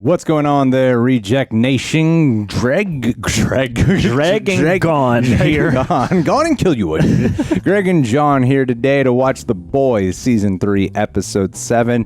What's going on there, Reject Nation? Greg and Gone here. Gone and kill you would. Greg and John here today to watch The Boys Season 3, Episode 7.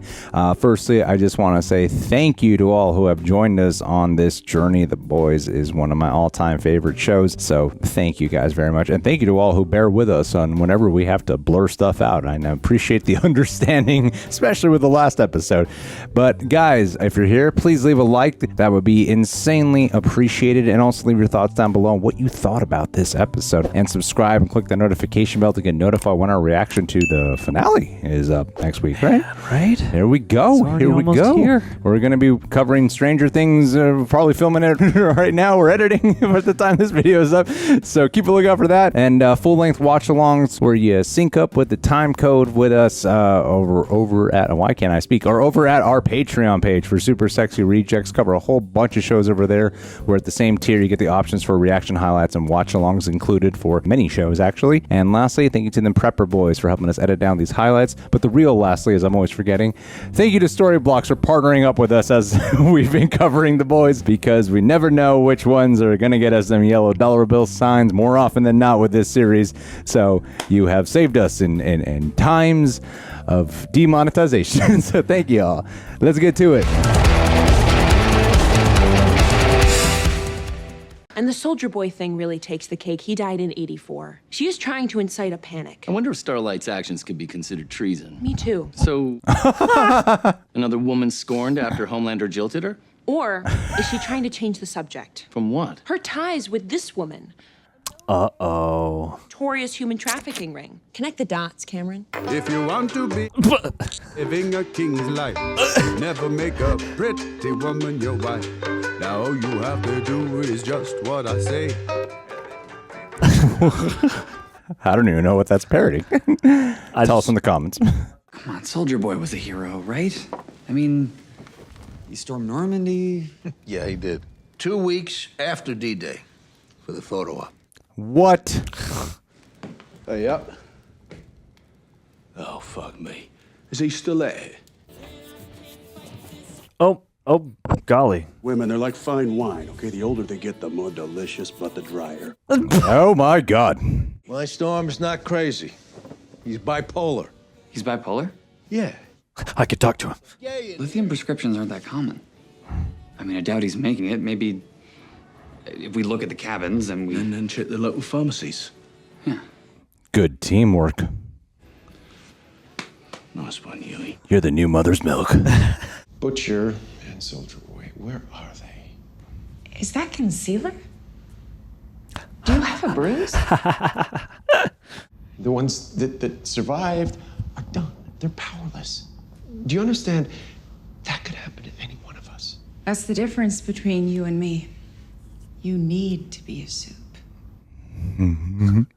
Firstly, I just want to say thank you to all who have joined us on this journey. The Boys is one of my all-time favorite shows, so thank you guys very much. And thank you to all who bear with us on whenever we have to blur stuff out. I appreciate the understanding, especially with the last episode. But guys, if you're here, please leave a like. That would be insanely appreciated. And also leave your thoughts down below on what you thought about this episode. And subscribe and click the notification bell to get notified when our reaction to the finale is up next week, right? Right. Here we go. Here we go. We're going to be covering Stranger Things, probably filming it right now. We're editing by the time this video is up. So keep a lookout for that. And full-length watch-alongs where you sync up with the time code with us over at, why can't I speak? Or over at our Patreon page for Super Sexy Rejects. Cover a whole bunch of shows over there. We're at the same tier. You get the options for reaction highlights and watch-alongs included for many shows, actually. And lastly, thank you to them Prepper Boys for helping us edit down these highlights. But the real lastly, as I'm always forgetting, thank you to Storyblocks for partnering up with us as we've been covering The Boys, because we never know which ones are going to get us them yellow dollar bill signs more often than not with this series. So you have saved us in times of demonetization. So thank you all. Let's get to it. And the soldier boy thing really takes the cake. He died in '84. She is trying to incite a panic. I wonder if Starlight's actions could be considered treason. Me too. So, another woman scorned after Homelander jilted her? Or is she trying to change the subject? From what? Her ties with this woman. Uh-oh. Notorious human trafficking ring. Connect the dots, Cameron. If you want to be living a king's life, never make a pretty woman your wife. Now all you have to do is just what I say. I don't even know what that's parodying. Tell us in the comments. Come on, Soldier Boy was a hero, right? I mean, he stormed Normandy. Yeah, he did. 2 weeks after D-Day for the photo op. What? Yep. Oh, fuck me. Is he still there? Oh, golly. Women, they're like fine wine, okay? The older they get, the more delicious, but the drier. Oh my God. Mindstorm's not crazy. He's bipolar. He's bipolar? Yeah. I could talk to him. Lithium prescriptions aren't that common. I mean, I doubt he's making it. Maybe if we look at the cabins and we... And then check the local pharmacies. Yeah. Good teamwork. Nice one, Huey. You're the new mother's milk. Butcher and Soldier Boy, where are they? Is that concealer? Do you have a bruise? The ones that survived are done. They're powerless. Do you understand? That could happen to any one of us. That's the difference between you and me. You need to be a soup. Can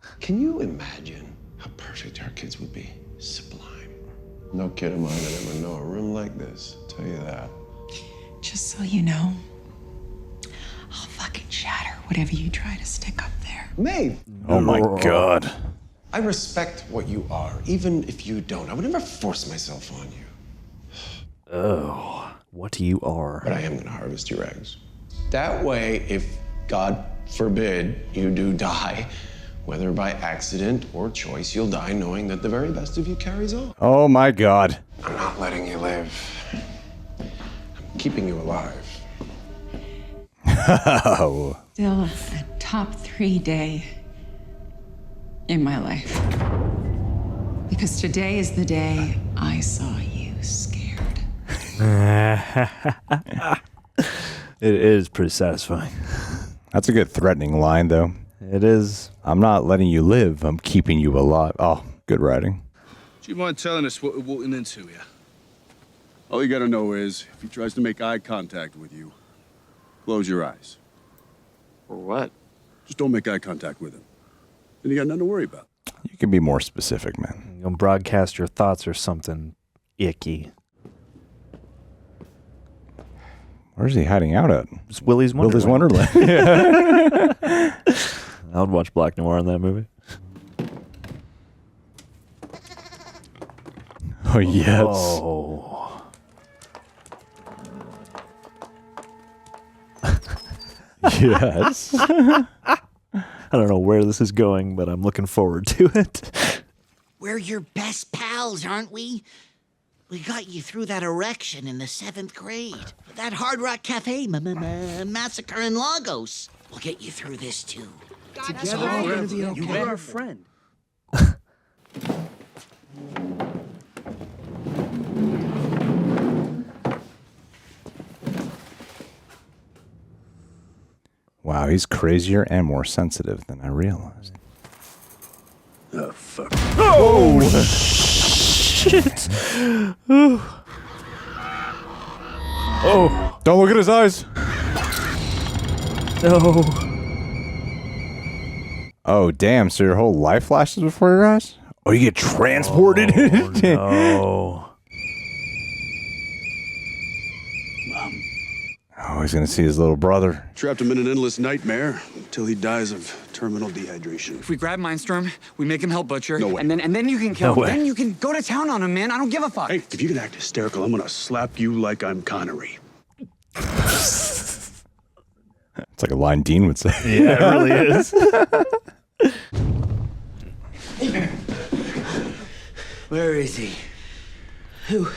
you imagine how perfect our kids would be? Sublime. No kid of mine would ever know a room like this. I'll tell you that. Just so you know, I'll fucking shatter whatever you try to stick up there. Maeve! Oh my God. I respect what you are, even if you don't. I would never force myself on you. Oh, what you are. But I am gonna harvest your eggs. That way, if God forbid you do die, whether by accident or choice, you'll die knowing that the very best of you carries on. Oh my God. I'm not letting you live. I'm keeping you alive. Oh. Still a top 3 day in my life. Because today is the day I saw you scared. It is pretty satisfying. That's a good threatening line, though. It is. I'm not letting you live. I'm keeping you alive. Oh, good writing. Do you mind telling us what we're walking into here? All you gotta know is, if he tries to make eye contact with you, close your eyes. For what? Just don't make eye contact with him. Then you got nothing to worry about. You can be more specific, man. You're gonna broadcast your thoughts or something icky. Where's he hiding out at? It's Willy's Wonderland. Willy's Wonderland. I would watch Black Noir in that movie. Oh, yes. Oh. Yes. I don't know where this is going, but I'm looking forward to it. We're your best pals, aren't we? We got you through that erection in the 7th grade. That Hard Rock Cafe massacre in Lagos. We'll get you through this, too. Together, we're gonna be okay. You're our friend. Wow, he's crazier and more sensitive than I realized. Oh, fuck. Oh, shit. Oh, don't look at his eyes. No. Oh, damn. So your whole life flashes before your eyes? Oh, you get transported? Oh, no. Oh, he's going to see his little brother. Trapped him in an endless nightmare until he dies of terminal dehydration. If we grab Mindstorm, we make him help Butcher. No way. And then you can kill No him. way. Then you can go to town on him, man. I don't give a fuck. Hey, if you can act hysterical, I'm gonna slap you like I'm Connery. It's like a line Dean would say. Yeah, it really is. Where is he? Who?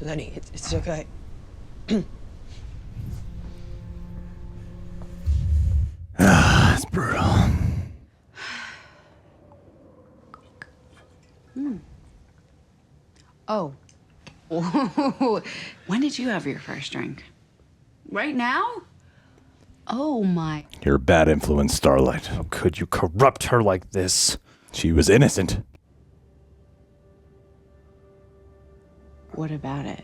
Lenny, it's okay. That's brutal. Oh. When did you have your first drink? Right now? Oh my. You're a bad influence, Starlight. How could you corrupt her like this? She was innocent. What about it?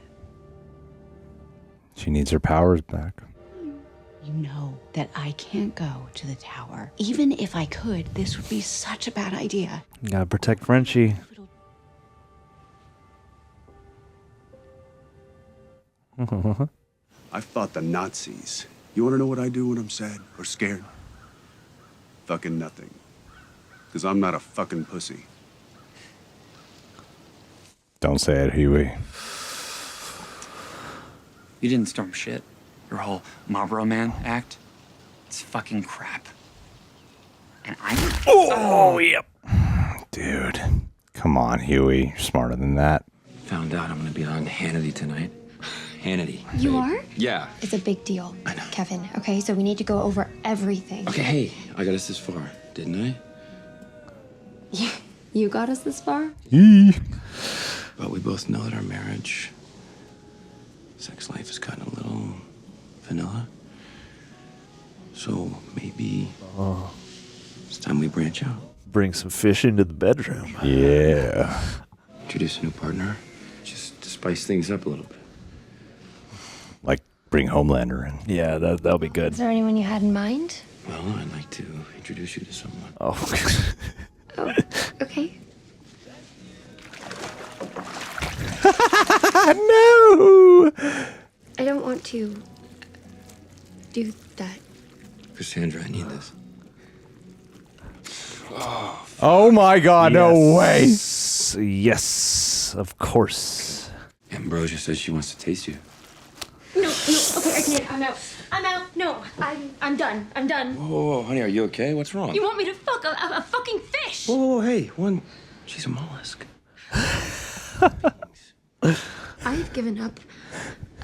She needs her powers back. You know that I can't go to the tower. Even if I could, this would be such a bad idea. You gotta protect Frenchie. I fought the Nazis. You wanna know what I do when I'm sad or scared? Fucking nothing. Because I'm not a fucking pussy. Don't say it, Huey. You didn't storm shit. Your whole Marlboro Man act. It's fucking crap. And I... Oh, yep. Dude. Come on, Huey. You're smarter than that. Found out I'm gonna be on Hannity tonight. Hannity. You are? Yeah. It's a big deal. I know. Kevin, okay? So we need to go over everything. Okay, hey, I got us this far, didn't I? You got us this far? But we both know that our marriage, sex life is kind of a little vanilla. So maybe it's time we branch out. Bring some fish into the bedroom. Yeah. Introduce a new partner, just to spice things up a little bit. Like, bring Homelander in. Yeah, that'll be good. Is there anyone you had in mind? Well, I'd like to introduce you to someone. Oh. Oh, okay. No! I don't want to do that. Cassandra, I need this. Oh my god, no way! Yes, of course. Ambrosia says she wants to taste you. No, okay, I can't. I'm out. I'm out. No, I'm done. I'm done. Whoa, honey, are you okay? What's wrong? You want me to fuck a fucking fish? Whoa, hey, she's a mollusk. I've given up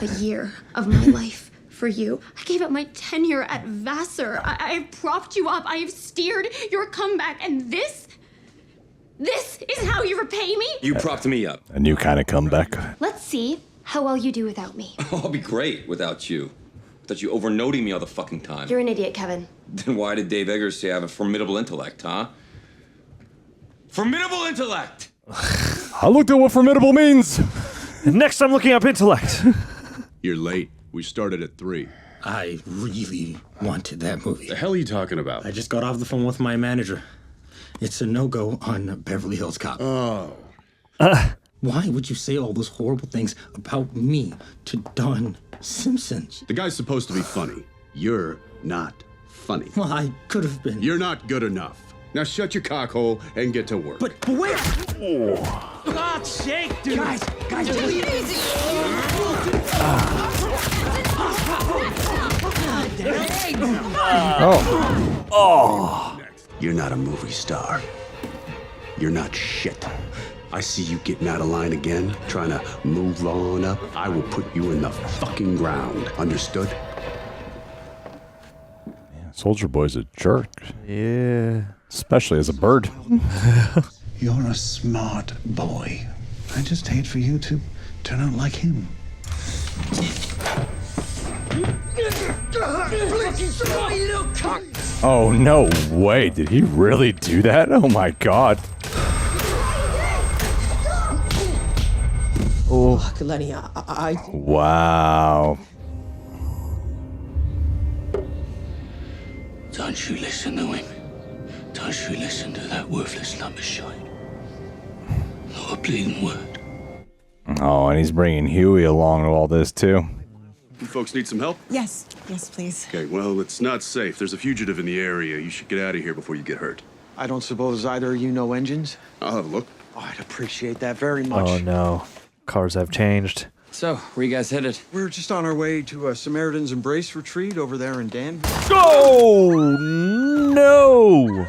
a year of my life for you. I gave up my tenure at Vassar. I have propped you up. I have steered your comeback. And this is how you repay me? You propped me up. A new kind of comeback. Let's see how well you do without me. I'll be great without you. Without you overnoting me all the fucking time. You're an idiot, Kevin. Then why did Dave Eggers say I have a formidable intellect, huh? Formidable intellect! I looked at what formidable means. Next, I'm looking up intellect. You're late. We started at 3. I really wanted that movie. The hell are you talking about? I just got off the phone with my manager. It's a no-go on Beverly Hills Cop. Oh. Why would you say all those horrible things about me to Don Simpson? The guy's supposed to be funny. You're not funny. Well, I could have been. You're not good enough. Now shut your cockhole and get to work. But where? Oh. God's sake, dude. Guys, just leave it easy. Oh. You're not a movie star. You're not shit. I see you getting out of line again, trying to move on up. I will put you in the fucking ground. Understood? Soldier Boy's a jerk. Yeah. Especially as a bird. You're a smart boy. I just hate for you to turn out like him. Oh, no way. Did he really do that? Oh, my God. Oh, Lenny, I... Wow. Don't you listen to him. Don't you listen to that worthless lump of shite. Not a bleeding word. Oh, and he's bringing Huey along to all this, too. You folks need some help? Yes, please. Okay, well, it's not safe. There's a fugitive in the area. You should get out of here before you get hurt. I don't suppose either of you know engines? I'll have a look. Oh, I'd appreciate that very much. Oh no. Cars have changed. So, where you guys headed? We're just on our way to a Samaritan's Embrace retreat over there in Danville. Oh no!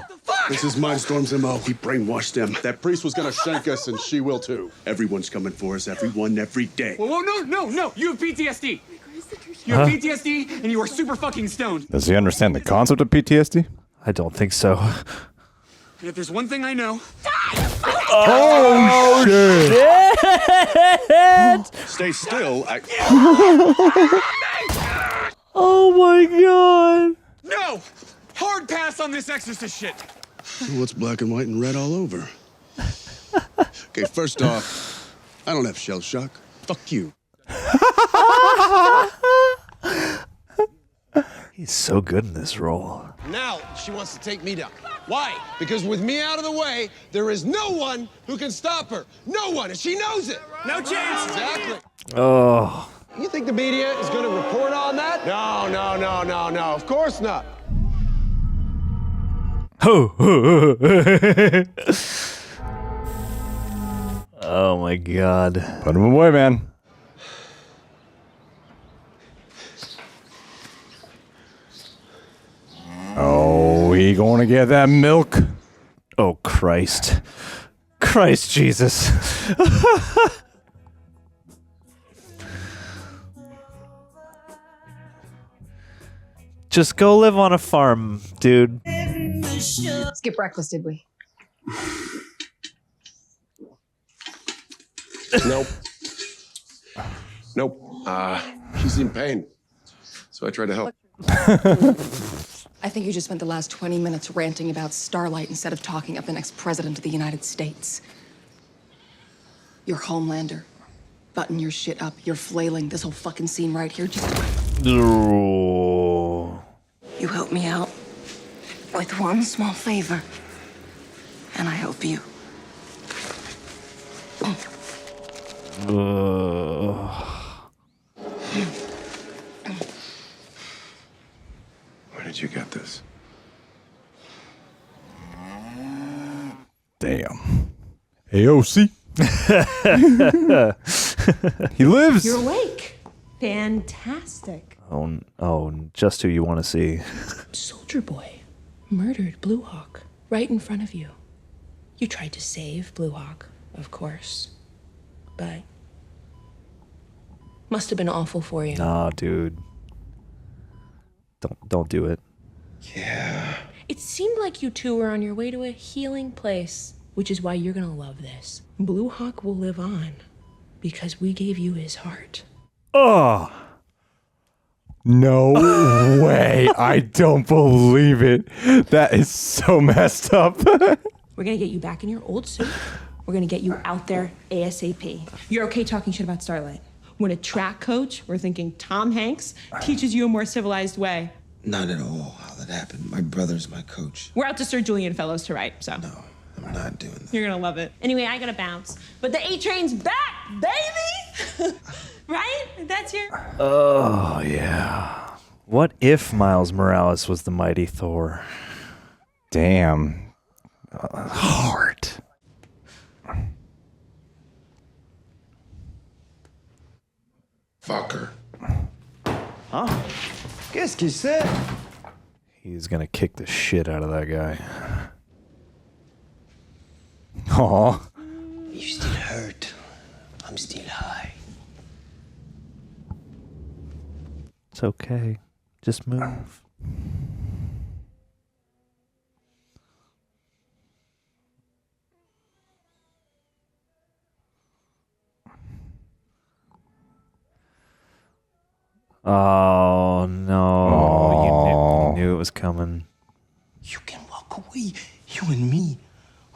This is Mindstorm's MO. He brainwashed them. That priest was gonna shank us, and she will too. Everyone's coming for us. Everyone, every day. Whoa, no! You have PTSD. You have PTSD, and you are super fucking stoned. Does he understand the concept of PTSD? I don't think so. And if there's one thing I know... Oh, shit! Stay still. Oh my God! No! Hard pass on this exorcist shit. Well, it's black and white and red all over. Okay, first off, I don't have shell shock. Fuck you. He's so good in this role. Now she wants to take me down. Why? Because with me out of the way, there is no one who can stop her. No one, and she knows it. No chance. Exactly. Oh. You think the media is going to report on that? No. Of course not. Oh my God. Put him away, man. Oh, he gonna get that milk? Oh, Christ. Christ Jesus. Just go live on a farm, dude. Skip breakfast, did we? Nope. She's in pain. So I tried to help. I think you just spent the last 20 minutes ranting about Starlight instead of talking up the next president of the United States. You're Homelander. Button your shit up. You're flailing. This whole fucking scene right here. Just... Oh. You help me out with one small favor. And I help you. Where did you get this? Damn. AOC. He lives. You're awake. Fantastic. Oh, just who you want to see. Soldier Boy murdered Blue Hawk right in front of you. You tried to save Blue Hawk, of course, but must have been awful for you. Nah, dude. Don't do it. Yeah. It seemed like you two were on your way to a healing place, which is why you're gonna love this. Blue Hawk will live on because we gave you his heart. Oh. No way. I don't believe it. That is so messed up. We're gonna get you back in your old suit. We're gonna get you out there ASAP. You're okay talking shit about Starlight. When a track coach, we're thinking Tom Hanks, teaches you a more civilized way. Not at all how that happened. My brother's my coach. We're out to Sir Julian Fellows to write, so. No, I'm not doing that. You're gonna love it. Anyway, I gotta bounce. But the A train's back, baby! Right? That's your... Oh, yeah. What if Miles Morales was the mighty Thor? Damn. Heart. Fucker. Huh? Qu'est-ce qu'il said? He's gonna kick the shit out of that guy. Aw. You still hurt. I'm still high. It's okay. Just move. Oh no! You knew it was coming. You can walk away. You and me.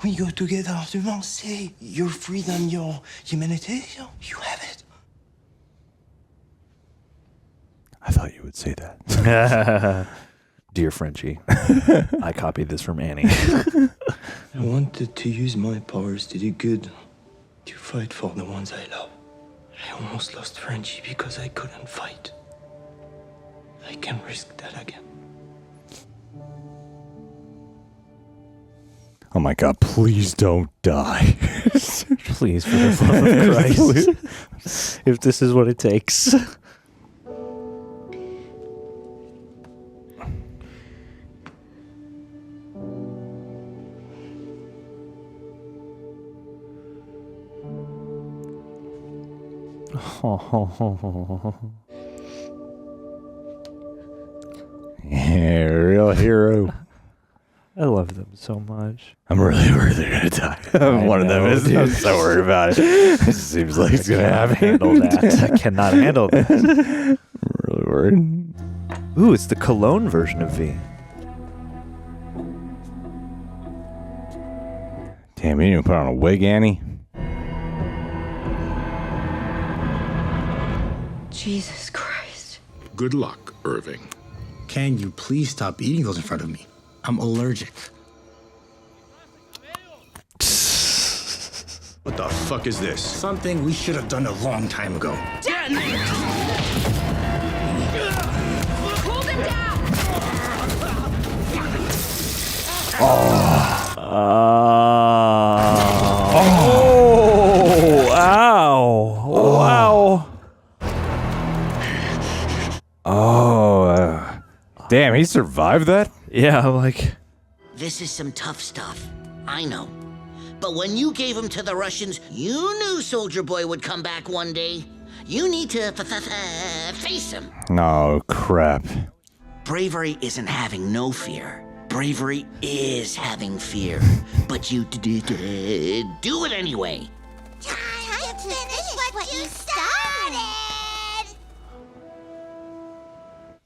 We go together. Seulement say your freedom, your humanity. You have it. I thought you would say that. Dear Frenchie, I copied this from Annie. I wanted to use my powers to do good, to fight for the ones I love. I almost lost Frenchie because I couldn't fight. I can risk that again. Oh my God, please don't die. Please, for the love of Christ. If this is what it takes. Yeah, real hero. I love them so much. I'm really worried they're gonna die. One of them is. I'm so worried about it. It just seems like it's gonna happen. Handle that. I cannot handle that. I'm really worried. Ooh, it's the cologne version of V. Damn, you didn't put on a wig, Annie. Jesus Christ. Good luck, Irving. Can you please stop eating those in front of me? I'm allergic. What the fuck is this? Something we should have done a long time ago. Hold him down! Oh, ow. Wow. Oh, damn, he survived that? Yeah, I'm like... This is some tough stuff. I know. But when you gave him to the Russians, you knew Soldier Boy would come back one day. You need to face him. Oh, crap. Bravery isn't having no fear. Bravery is having fear. But you do it anyway. Time to finish what you started!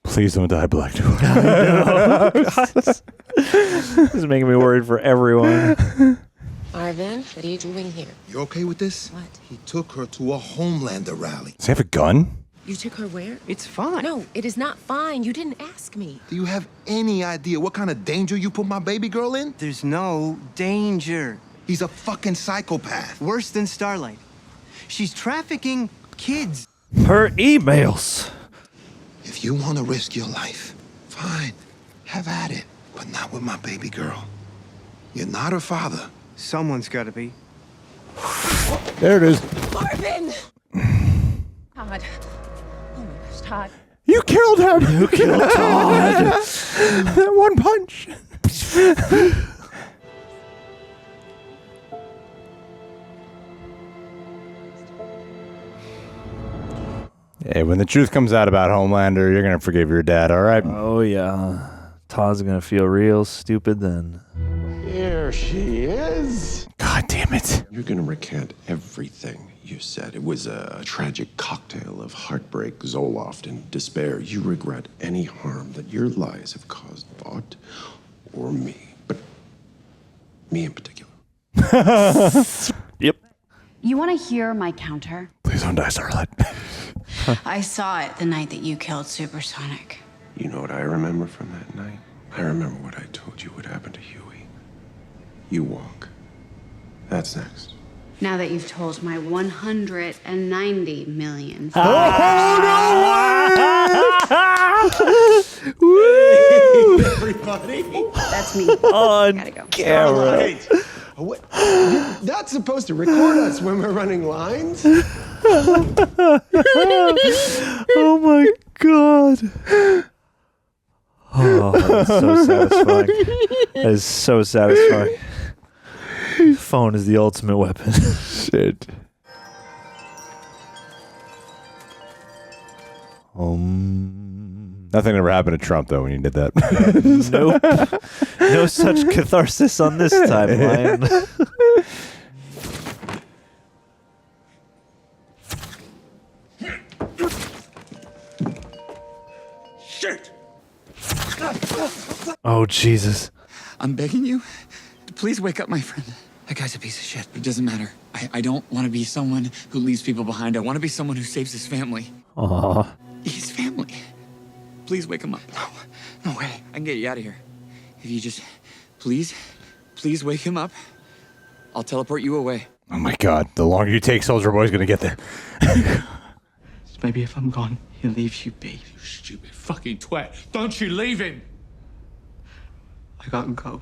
Please don't die, Black Door. This is making me worried for everyone. Arvin, what are you doing here? You okay with this? What? He took her to a Homelander rally. Does he have a gun? You took her where? It's fine. No, it is not fine. You didn't ask me. Do you have any idea what kind of danger you put my baby girl in? There's no danger. He's a fucking psychopath. Worse than Starlight. She's trafficking kids. Her emails. If you want to risk your life, fine. Have at it. But not with my baby girl. You're not her father. Someone's got to be. There it is. Marvin! Todd. Oh my gosh, Todd. You killed him! You killed Todd! That one punch. Hey, when the truth comes out about Homelander, you're gonna forgive your dad, all right? Oh, yeah. Todd's gonna feel real stupid then. Here she is. God damn it. You're gonna recant everything you said. It was a tragic cocktail of heartbreak, Zoloft, and despair. You regret any harm that your lies have caused Vought or me, but me in particular. Yep. You want to hear my counter? Please don't die, Starlight. I saw it the night that you killed Supersonic. You know what I remember from that night? I remember what I told you would happen to Huey. You walk. That's next. Now that you've told my 190 million Woo! everybody. That's me. On Gotta go. camera. Starlight. What? You're not supposed to record us when we're running lines. Oh my god. Oh, that's so satisfying. That is so satisfying. Phone is the ultimate weapon. Shit. Nothing ever happened to Trump though when you did that. Nope. No such catharsis on this timeline. Shit! Oh, Jesus. I'm begging you to please wake up my friend. That guy's a piece of shit. It doesn't matter. I don't want to be someone who leaves people behind. I want to be someone who saves his family. Aww. His family. Please wake him up. No way. I can get you out of here. If you just, please wake him up. I'll teleport you away. Oh my god, the longer you take, Soldier Boy's gonna get there. Maybe if I'm gone, he leaves you be. You stupid fucking twat. Don't you leave him. I gotta go.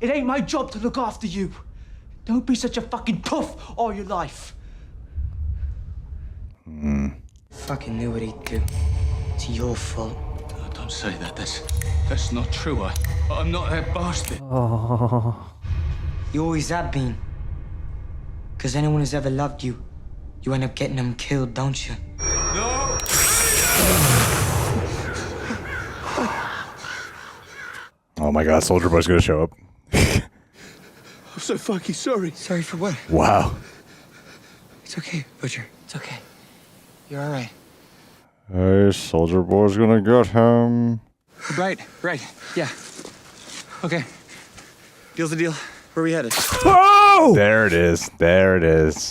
It ain't my job to look after you. Don't be such a fucking puff all your life. Fucking knew what he'd do. It's your fault. Oh, don't say that. That's not true. I'm not that bastard. Oh. You always have been. Because anyone who's ever loved you, you end up getting them killed, don't you? No! Oh my god, Soldier Boy's gonna show up. I'm so fucking sorry. Sorry for what? Wow. It's okay, Butcher. It's okay. You're all right. Hey, Soldier Boy's gonna get him. Right. Yeah. Okay. Deal's a deal. Where are we headed? Oh! There it is.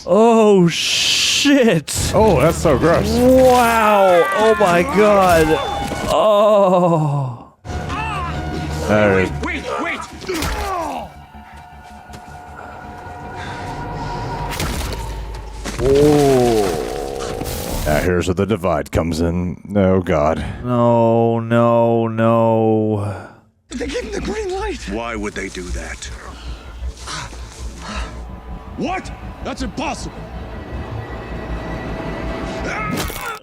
Oh, shit. Oh, that's so gross. Wow. Oh, my God. Oh. There it is. Wait! Oh. Now here's where the divide comes in. Oh god. No. They gave him the green light. Why would they do that? What? That's impossible.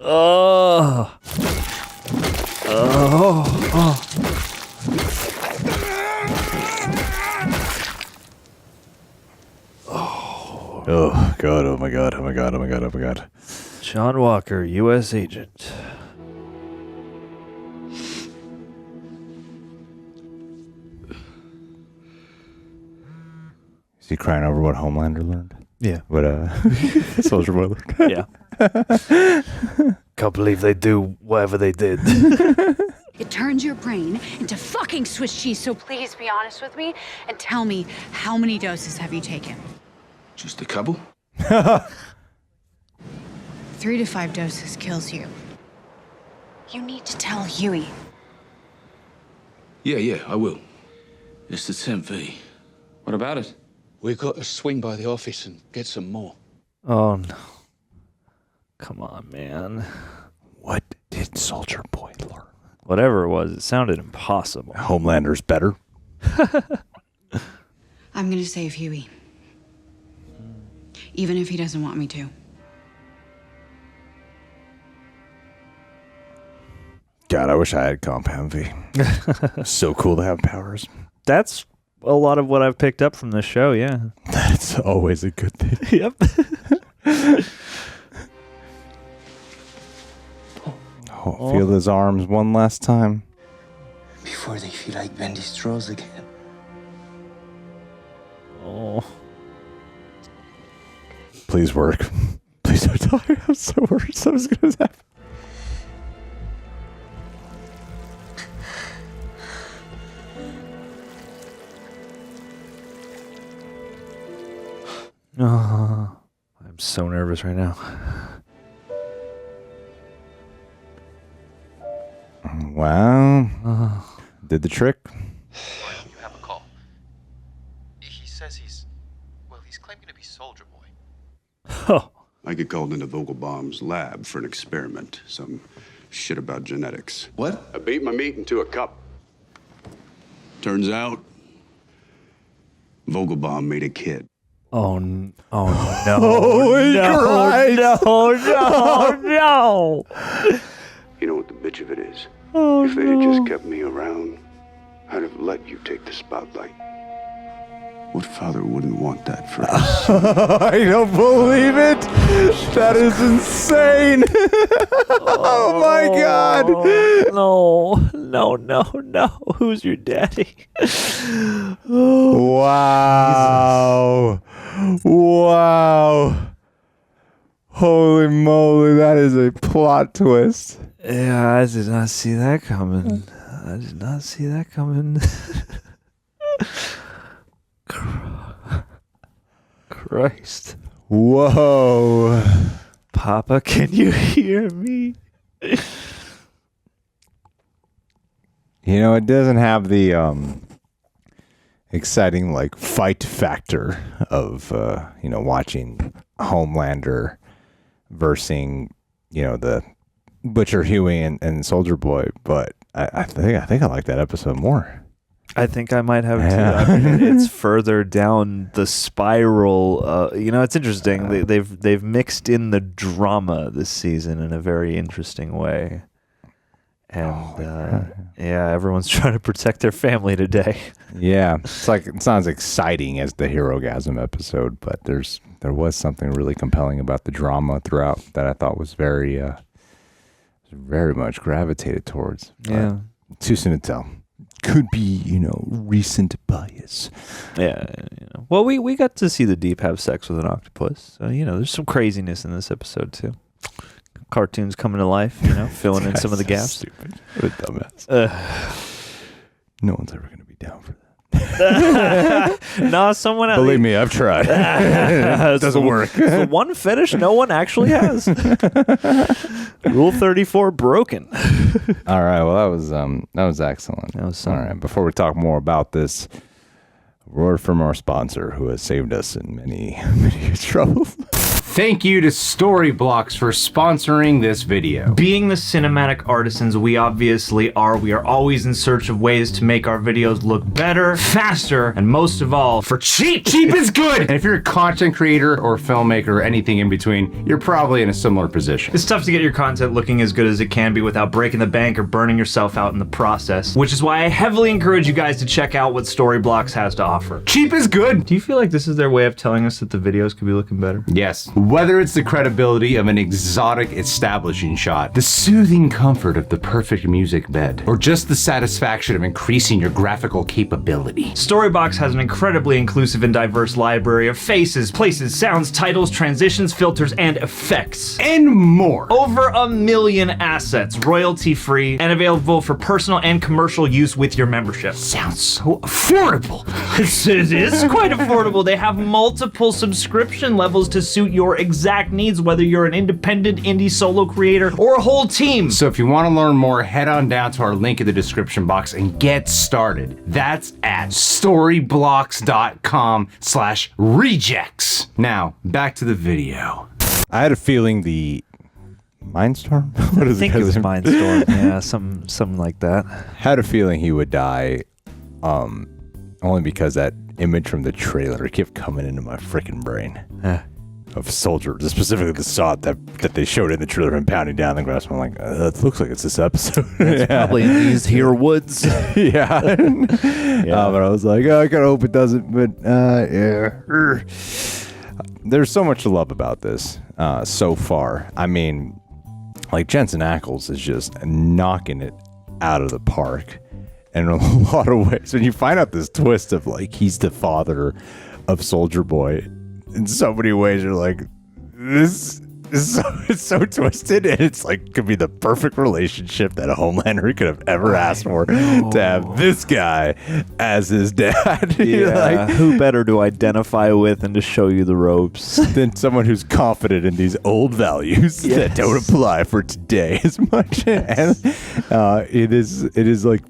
Oh. Oh god, oh my god. John Walker, U.S. agent. Is he crying over what Homelander learned? Yeah. What Soldier Boy learned? Yeah. Can't believe they do whatever they did. It turns your brain into fucking Swiss cheese, so please be honest with me and tell me, how many doses have you taken? Just a couple? 3 to 5 doses kills you. You need to tell Huey. Yeah, I will. It's the 10V. What about it? We've got to swing by the office and get some more. Oh, no. Come on, man. What did Soldier Boy learn? Whatever it was, it sounded impossible. Homelander's better. I'm gonna save Huey. Even if he doesn't want me to. God, I wish I had Compound V. So cool to have powers. That's a lot of what I've picked up from this show, yeah. That's always a good thing. Yep. Oh, feel his arms one last time. Before they feel like bendy straws again. Oh. Please work. Please don't die. I'm so worried something's gonna happen. Oh, I'm so nervous right now. Wow. Did the trick. You have a call. He says he's claiming to be Soldier Boy. Oh. I get called into Vogelbaum's lab for an experiment. Some shit about genetics. What? I beat my meat into a cup. Turns out, Vogelbaum made a kid. Oh no! Holy Christ! No! You know what the bitch of it is? Oh, if they'd have just kept me around, I'd have let you take the spotlight. What father wouldn't want that for his son? I don't believe it. That is insane. Oh my God. No. Who's your daddy? Wow. Wow. Holy moly, that is a plot twist. Yeah, I did not see that coming. Christ. Whoa. Papa, can you hear me? You know, it doesn't have the exciting like fight factor of watching Homelander versus the Butcher Huey and Soldier Boy, but I think I like that episode more. I think I might have too. I mean, it's further down the spiral. It's interesting. They've mixed in the drama this season in a very interesting way. And everyone's trying to protect their family today. Yeah, it's not as exciting as the Herogasm episode, but there was something really compelling about the drama throughout that I thought was very much gravitated towards. Yeah, too soon to tell. Could be recent bias. Yeah, Well, we got to see the Deep have sex with an octopus. So there's some craziness in this episode too. Cartoons coming to life, filling in some of the gaps. Stupid. What a dumbass. No one's ever going to be down for that. No, someone else. Believe me, I've tried. It doesn't work. The one fetish no one actually has. Rule 34 broken. All right. Well, that was excellent. That was all right. Before we talk more about this, a word from our sponsor, who has saved us in many troubles. Thank you to Storyblocks for sponsoring this video. Being the cinematic artisans we obviously are, we are always in search of ways to make our videos look better, faster, and most of all, for cheap. Cheap is good! And if you're a content creator or filmmaker or anything in between, you're probably in a similar position. It's tough to get your content looking as good as it can be without breaking the bank or burning yourself out in the process, which is why I heavily encourage you guys to check out what Storyblocks has to offer. Cheap is good! Do you feel like this is their way of telling us that the videos could be looking better? Yes. Whether it's the credibility of an exotic establishing shot, the soothing comfort of the perfect music bed, or just the satisfaction of increasing your graphical capability. Storybox has an incredibly inclusive and diverse library of faces, places, sounds, titles, transitions, filters, and effects. And more. Over 1 million assets, royalty-free, and available for personal and commercial use with your membership. Sounds so affordable. It is quite affordable. They have multiple subscription levels to suit your exact needs, whether you're an independent indie solo creator or a whole team. So if you want to learn more, head on down to our link in the description box and get started. That's at storyblocks.com/rejects. Now, back to the video. I had a feeling the Mindstorm? What is I think it was Mindstorm. Yeah, something like that. Had a feeling he would die, only because that image from the trailer kept coming into my freaking brain. Of Soldier, specifically the shot that they showed in the trailer and pounding down the grass. I'm like, that looks like it's this episode. It's probably in these here woods. Yeah. But I was like, I gotta hope it doesn't. But yeah. There's so much to love about this so far. I mean, like Jensen Ackles is just knocking it out of the park in a lot of ways. When you find out this twist of like he's the father of Soldier Boy. In so many ways, you're like, this is it's so twisted, and it's like could be the perfect relationship that a Homelander could have ever asked for, to have this guy as his dad. Yeah, like, who better to identify with and to show you the ropes than someone who's confident in these old values that don't apply for today as much. And it is like.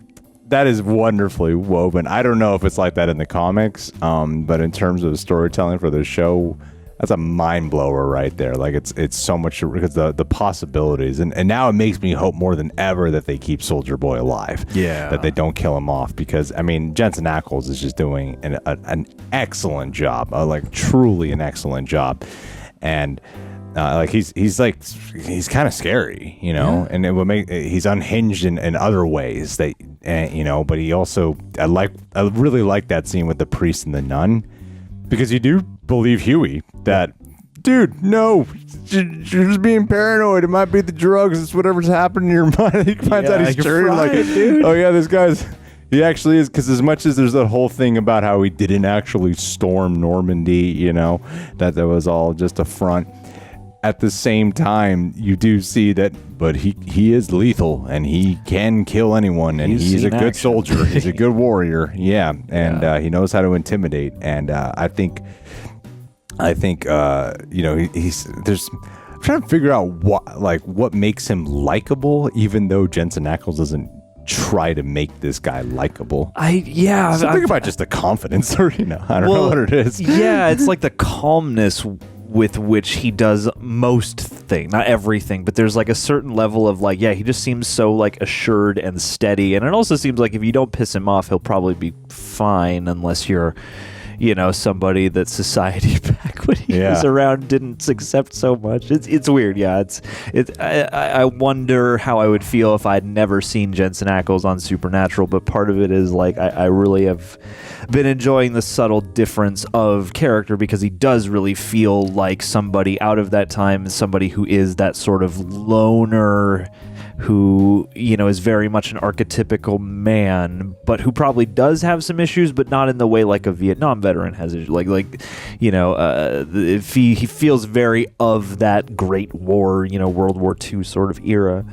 That is wonderfully woven. I don't know if it's like that in the comics, but in terms of storytelling for the show, That's a mind blower right there. Like it's so much because the possibilities and now it makes me hope more than ever that they keep Soldier Boy alive. Yeah. That they don't kill him off because I mean Jensen Ackles is just doing an excellent job, like truly an excellent job, and like he's kind of scary, you know, and it will make he's unhinged in other ways that you know, but he also I really like that scene with the priest and the nun because you do believe Huey that dude, no, you're just being paranoid. It might be the drugs. It's whatever's happening in your mind. He finds out he's turning like, dude. Oh yeah, this guy's. He actually is, because as much as there's that whole thing about how he didn't actually storm Normandy, you know, that was all just a front. At the same time, you do see that, but he is lethal and he can kill anyone, and he's a good soldier. He's a good warrior. Yeah, and he knows how to intimidate. And I think you know I'm trying to figure out what makes him likable, even though Jensen Ackles doesn't try to make this guy likable. Something about just the confidence, or you know, I don't know what it is. Yeah, it's like the calmness with which he does most things, not everything, but there's like a certain level of like, yeah, he just seems so like assured and steady, and it also seems like if you don't piss him off, he'll probably be fine, unless you're, you know, somebody that society back when he was around didn't accept so much. It's weird, yeah. I wonder how I would feel if I'd never seen Jensen Ackles on Supernatural, but part of it is like I really have been enjoying the subtle difference of character, because he does really feel like somebody out of that time, somebody who is that sort of loner, who, you know, is very much an archetypical man, but who probably does have some issues, but not in the way like a Vietnam veteran has. Like you know, if he feels very of that Great War, you know, World War II sort of era.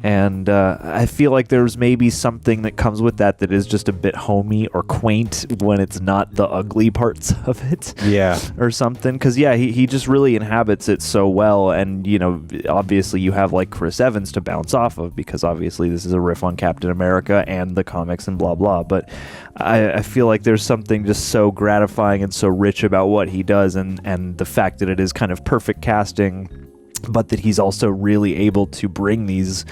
And I feel like there's maybe something that comes with that is just a bit homey or quaint when it's not the ugly parts of it. Yeah. Or something. Because, yeah, he just really inhabits it so well. And, you know, obviously you have, like, Chris Evans to bounce off of, because obviously this is a riff on Captain America and the comics and blah, blah. But I feel like there's something just so gratifying and so rich about what he does, and the fact that it is kind of perfect casting, but that he's also really able to bring these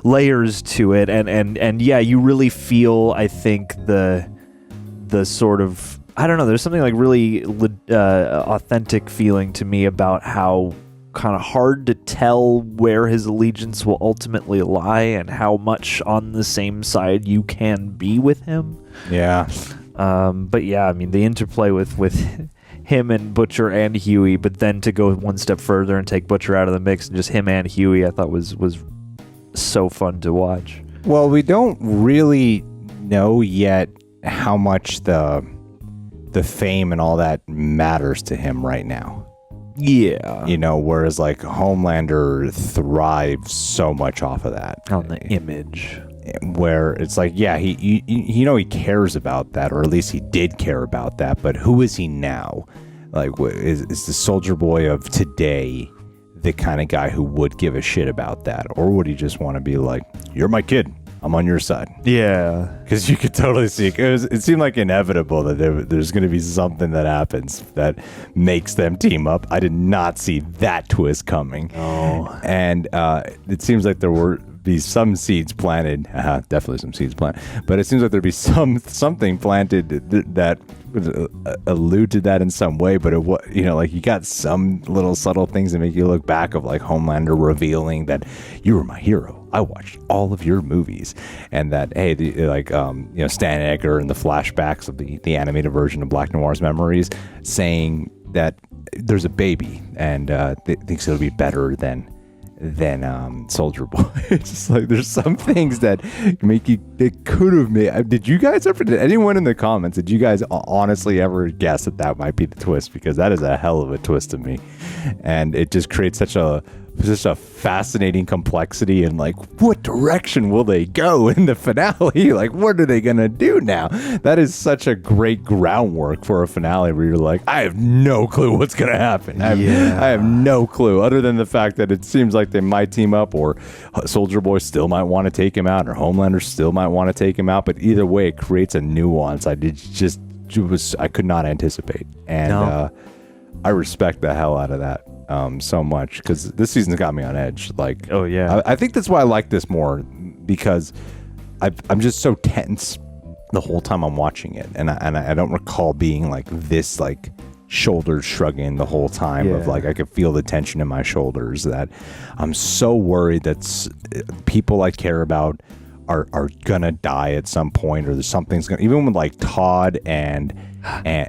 layers to it, and yeah, you really feel, I think, the sort of, I don't know, there's something like really authentic feeling to me about how kind of hard to tell where his allegiance will ultimately lie, and how much on the same side you can be with him. Yeah. But yeah, I mean, the interplay with him and Butcher and Huey, but then to go one step further and take Butcher out of the mix and just him and Huey, I thought was so fun to watch. Well, we don't really know yet how much the fame and all that matters to him right now. Yeah. You know, whereas like Homelander thrives so much off of that. On the image. Where it's like, yeah, he you know, he cares about that, or at least he did care about that, but who is he now? Like, is the Soldier Boy of today the kind of guy who would give a shit about that, or would he just want to be like, you're my kid, I'm on your side? Yeah, because you could totally see it seemed like inevitable that there's going to be something that happens that makes them team up. I did not see that twist coming. Oh, and it seems like there were be some seeds planted, definitely some seeds planted, but it seems like there'd be something planted that would allude to that in some way. But you know, like, you got some little subtle things that make you look back of like Homelander revealing that you were my hero, I watched all of your movies, and that, hey, you know, Stan Edgar and the flashbacks of the animated version of Black Noir's memories, saying that there's a baby and thinks it'll be better than Soldier Boy. It's just like there's some things that make you, that could have made. Did anyone in the comments, did you guys honestly ever guess that might be the twist? Because that is a hell of a twist to me, and it just creates such a fascinating complexity, and like, what direction will they go in the finale? Like, what are they gonna do now? That is such a great groundwork for a finale where you're like, I have no clue what's gonna happen. I have no clue, other than the fact that it seems like they might team up, or Soldier Boy still might want to take him out, or Homelander still might want to take him out. But either way, it creates a nuance I could not anticipate. And I respect the hell out of that so much, because this season's got me on edge. Like, oh yeah, I think that's why I like this more, because I'm just so tense the whole time I'm watching it, and I don't recall being like this, like shoulders shrugging the whole time, of like I could feel the tension in my shoulders, that I'm so worried that people I care about are gonna die at some point, or there's something's gonna, even with like Todd and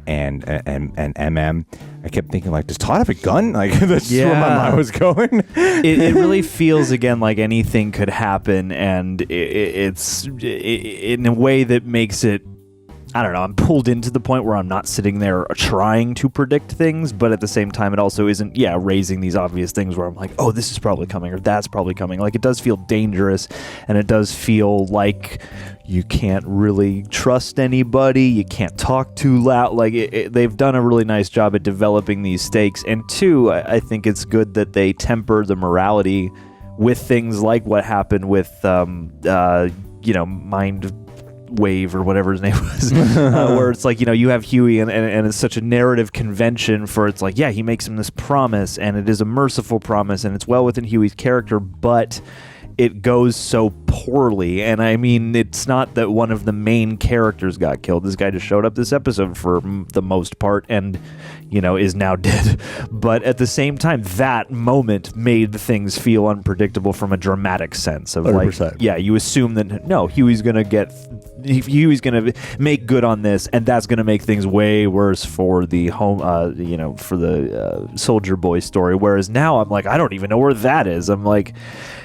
MM, I kept thinking, like, does Todd have a gun? Like, that's where my mind was going. It really feels again like anything could happen, and it's in a way that makes it, I don't know, I'm pulled into the point where I'm not sitting there trying to predict things, but at the same time, it also isn't, raising these obvious things where I'm like, oh, this is probably coming, or that's probably coming. Like, it does feel dangerous, and it does feel like you can't really trust anybody, you can't talk too loud. Like, they've done a really nice job at developing these stakes, and two, I think it's good that they temper the morality with things like what happened with, Mind Wave or whatever his name was, where it's like, you have Huey and it's such a narrative convention for, it's like, he makes him this promise, and it is a merciful promise, and it's well within Huey's character, but it goes so poorly. And I mean, it's not that one of the main characters got killed. This guy just showed up this episode for the most part and, is now dead. But at the same time, that moment made things feel unpredictable from a dramatic sense of 100%. Like, you assume that, no, Huey's going to make good on this, and that's going to make things way worse for the Soldier Boy story. Whereas now I'm like, I don't even know where that is. I'm like,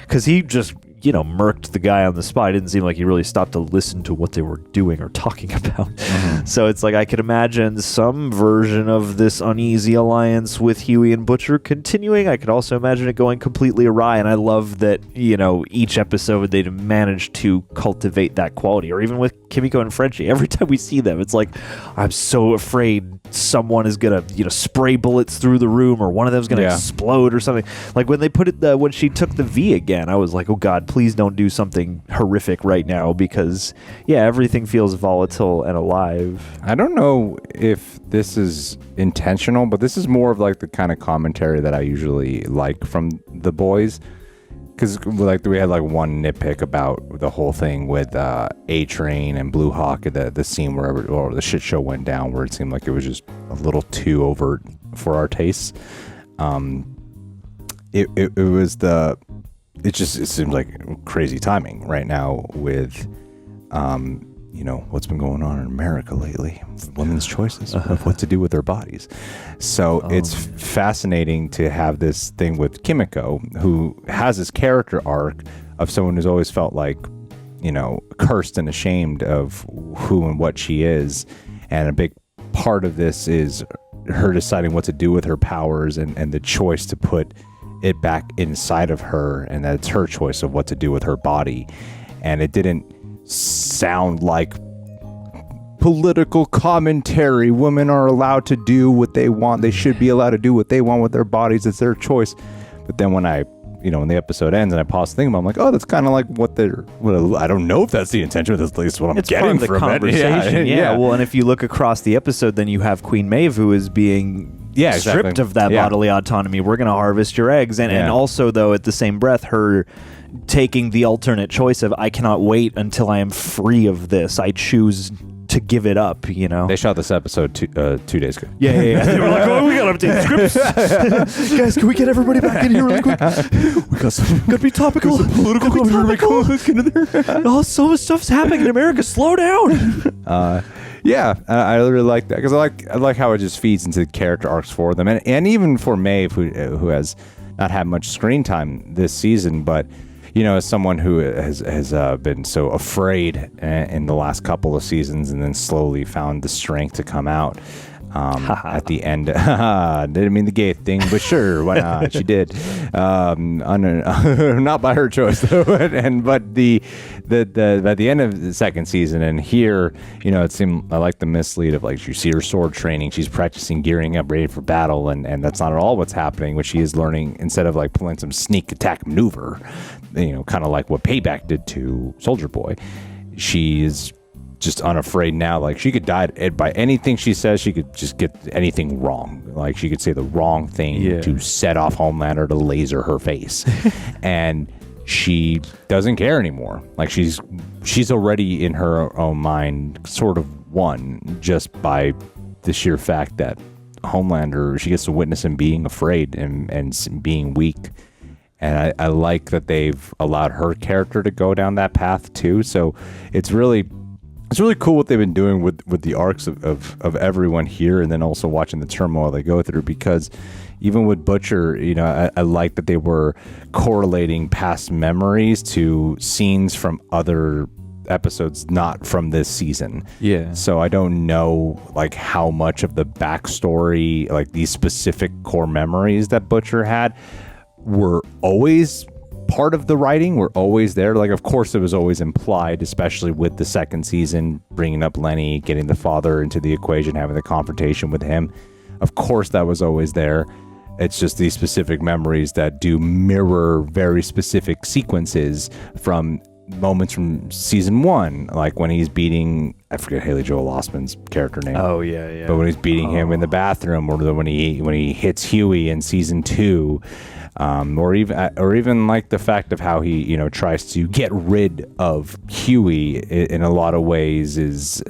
because he just, murked the guy on the spot. It didn't seem like he really stopped to listen to what they were doing or talking about. Mm-hmm. So it's like, I could imagine some version of this uneasy alliance with Huey and Butcher continuing. I could also imagine it going completely awry. And I love that, each episode they'd managed to cultivate that quality. Or even with Kimiko and Frenchie, every time we see them, it's like, I'm so afraid someone is gonna spray bullets through the room, or one of them's gonna explode or something. Like when they put it when she took the V again, I was like, oh god, please don't do something horrific right now, because everything feels volatile and alive. I don't know if this is intentional, but this is more of like the kind of commentary that I usually like from the boys. Because like we had like one nitpick about the whole thing with A-Train and Blue Hawk, the scene where the shit show went down, where it seemed like it was just a little too overt for our tastes. It seems like crazy timing right now with what's been going on in America lately, women's choices of what to do with their bodies. So it's fascinating to have this thing with Kimiko, who has this character arc of someone who's always felt like, cursed and ashamed of who and what she is. And a big part of this is her deciding what to do with her powers, and the choice to put it back inside of her, and that it's her choice of what to do with her body. And it didn't sound like political commentary. Women are allowed to do what they want. They should be allowed to do what they want with their bodies. It's their choice. But then when when the episode ends and I pause the thing, I'm like, oh, that's kind of like I don't know if that's the intention, but that's at least what I'm getting from conversation. it. Yeah. Well, and if you look across the episode, then you have Queen Maeve, who is being stripped of that bodily autonomy. We're going to harvest your eggs. And also, though, at the same breath, her taking the alternate choice of, I cannot wait until I am free of this. I choose to give it up, They shot this episode 2 days ago. Yeah. They were like, oh, we gotta update scripts. Guys, can we get everybody back in here really quick? We gotta be topical. Political commentary. Oh, so much stuff's happening in America. Slow down. I really like that, because I like how it just feeds into the character arcs for them, and even for Maeve, who has not had much screen time this season, but as someone who has been so afraid in the last couple of seasons, and then slowly found the strength to come out at the end. Didn't mean the gay thing, but sure, why not? She did. Not by her choice, though. But at the end of the second season, and here, it seemed, I like the mislead of, like, you see her sword training, she's practicing gearing up, ready for battle, and that's not at all what's happening. What she is learning, instead of like pulling some sneak attack maneuver, kind of like what Payback did to Soldier Boy, she's just unafraid now. Like, she could die by anything she says. She could just get anything wrong. Like, she could say the wrong thing to set off Homelander to laser her face. And she doesn't care anymore. Like, she's already in her own mind sort of won just by the sheer fact that Homelander, she gets to witness him being afraid and being weak. And I like that they've allowed her character to go down that path too. So it's really cool what they've been doing with the arcs of everyone here, and then also watching the turmoil they go through, because even with Butcher, you know, I like that they were correlating past memories to scenes from other episodes not from this season. Yeah. So I don't know like how much of the backstory, like these specific core memories that Butcher had, were always part of the writing, were always there. Like, of course it was always implied, especially with the second season, bringing up Lenny, getting the father into the equation, having the confrontation with him. Of course that was always there. It's just these specific memories that do mirror very specific sequences from moments from season 1, like when he's beating, I forget Haley Joel Osment's character name. Oh yeah. But when he's beating him in the bathroom, or when he hits Huey in season 2, or even like the fact of how he, you know, tries to get rid of Huey in a lot of ways, is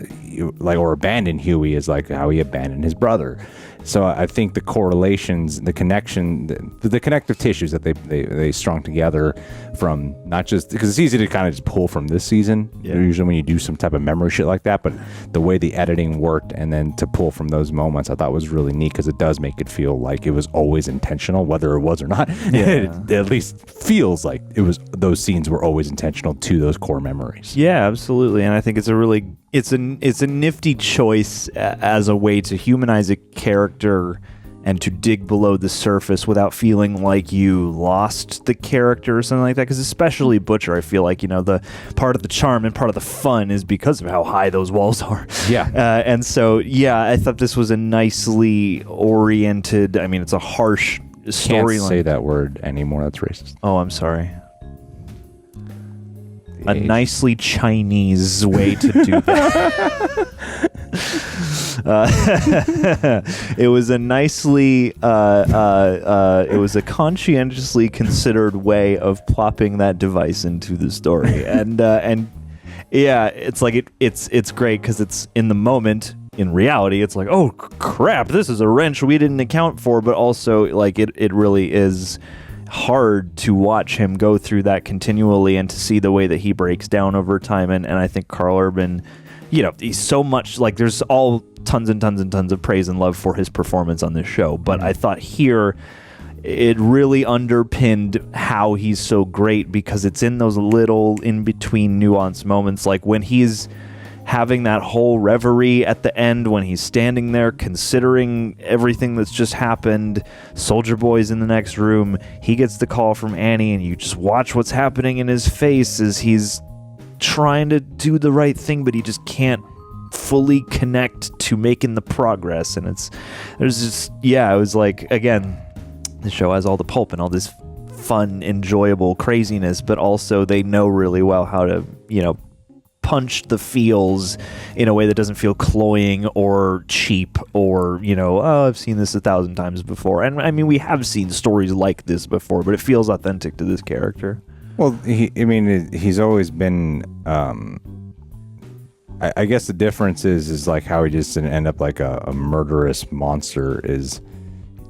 like, or abandon Huey, is like how he abandoned his brother. So I think the correlations, the connection, the connective tissues that they strung together from, not just because it's easy to kind of just pull from this season, usually when you do some type of memory shit like that, but the way the editing worked and then to pull from those moments, I thought was really neat, because it does make it feel like it was always intentional, whether it was or not. It at least feels like it was, those scenes were always intentional to those core memories. Yeah, absolutely. And I think it's a really it's a nifty choice as a way to humanize a character and to dig below the surface without feeling like you lost the character or something like that. Because especially Butcher, I feel like, you know, the part of the charm and part of the fun is because of how high those walls are. Yeah. And so, yeah, I thought this was a nicely oriented, I mean, it's a harsh storyline. Can't say that word anymore. That's racist. Oh, I'm sorry. A nicely Chinese way to do that. It was a nicely, it was a conscientiously considered way of plopping that device into the story, and yeah, it's like it's great because it's in the moment. In reality, it's like, oh crap, this is a wrench we didn't account for, but also like it really is hard to watch him go through that continually and to see the way that he breaks down over time. And I think Karl Urban, you know, he's so much like, there's all tons and tons and tons of praise and love for his performance on this show. But I thought here it really underpinned how he's so great, because it's in those little in between nuanced moments, like when he's having that whole reverie at the end, when he's standing there considering everything that's just happened. Soldier Boy's in the next room. He gets the call from Annie, and you just watch what's happening in his face as he's trying to do the right thing, but he just can't fully connect to making the progress. And it was like, again, the show has all the pulp and all this fun, enjoyable craziness, but also they know really well how to, you know, punch the feels in a way that doesn't feel cloying or cheap or, you know, oh, I've seen this 1,000 times before. And I mean, we have seen stories like this before, but it feels authentic to this character. Well, he's always been, I guess the difference is like how he just didn't end up like a murderous monster. Is